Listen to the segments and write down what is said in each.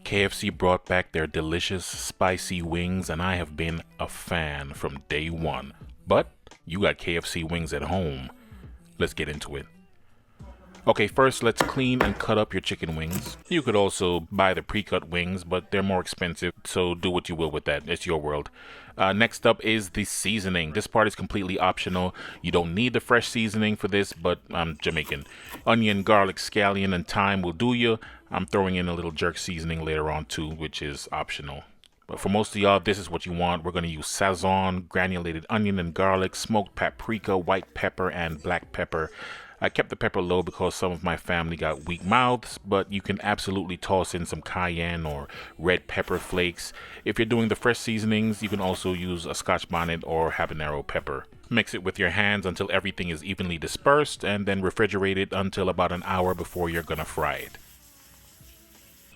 KFC brought back their delicious spicy wings, and I have been a fan from day one. But you got KFC wings at home. Let's get into it. Okay, first let's clean and cut up your chicken wings. You could also buy the pre-cut wings, but they're more expensive, so do what you will with that. It's your world. Next up is the seasoning. This part is completely optional. You don't need the fresh seasoning for this, but I'm Jamaican. Onion, garlic, scallion, and thyme will do you. I'm throwing in a little jerk seasoning later on too, which is optional. But for most of y'all, this is what you want. We're going to use sazon, granulated onion and garlic, smoked paprika, white pepper, and black pepper. I kept the pepper low because some of my family got weak mouths, but you can absolutely toss in some cayenne or red pepper flakes. If you're doing the fresh seasonings, you can also use a Scotch bonnet or habanero pepper. Mix it with your hands until everything is evenly dispersed, and then refrigerate it until about an hour before you're gonna fry it.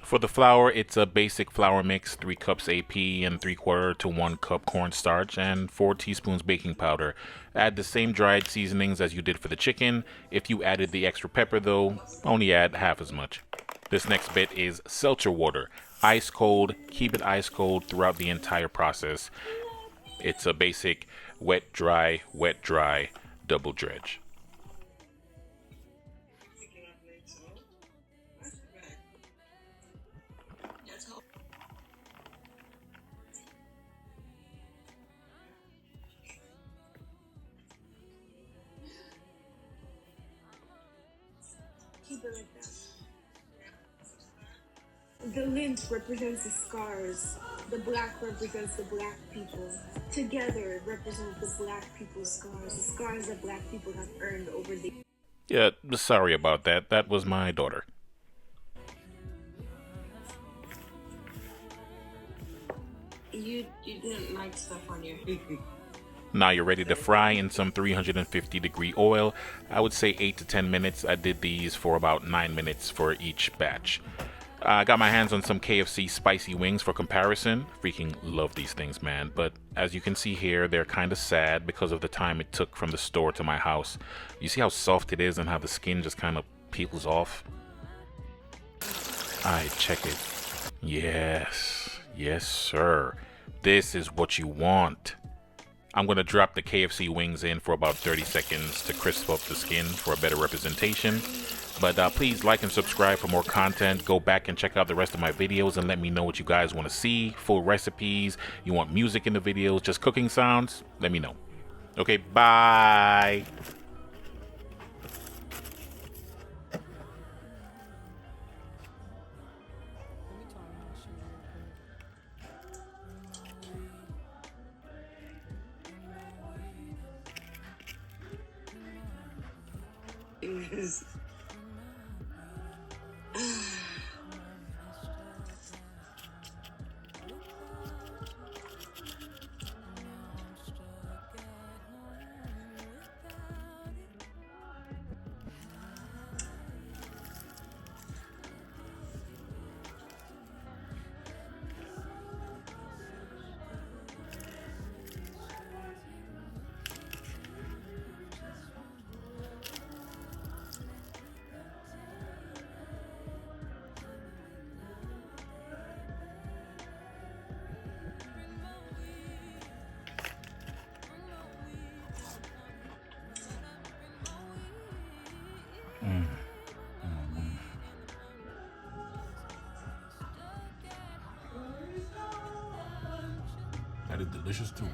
For the flour, it's a basic flour mix, 3 cups AP and 3/4 to 1 cup cornstarch and 4 teaspoons baking powder. Add the same dried seasonings as you did for the chicken. If you added the extra pepper though, only add half as much. This next bit is seltzer water. Ice cold, keep it ice cold throughout the entire process. It's a basic wet, dry, double dredge. Keep it like that. The lint represents the scars. The black represents the black people. Together it represents the black people's scars. The scars that black people have earned over the... Yeah, sorry about that. That was my daughter. You didn't like stuff on your... Now you're ready to fry in some 350-degree oil. I would say 8 to 10 minutes. I did these for about 9 minutes for each batch. I got my hands on some KFC spicy wings for comparison. Freaking love these things, man. But as you can see here, they're kind of sad because of the time it took from the store to my house. You see how soft it is and how the skin just kind of peels off? Alright, check it. Yes, sir. This is what you want. I'm going to drop the KFC wings in for about 30 seconds to crisp up the skin for a better representation. But please like and subscribe for more content. Go back and check out the rest of my videos and let me know what you guys want to see. Full recipes. You want music in the videos, just cooking sounds? Let me know. Okay, bye. Is That is delicious too.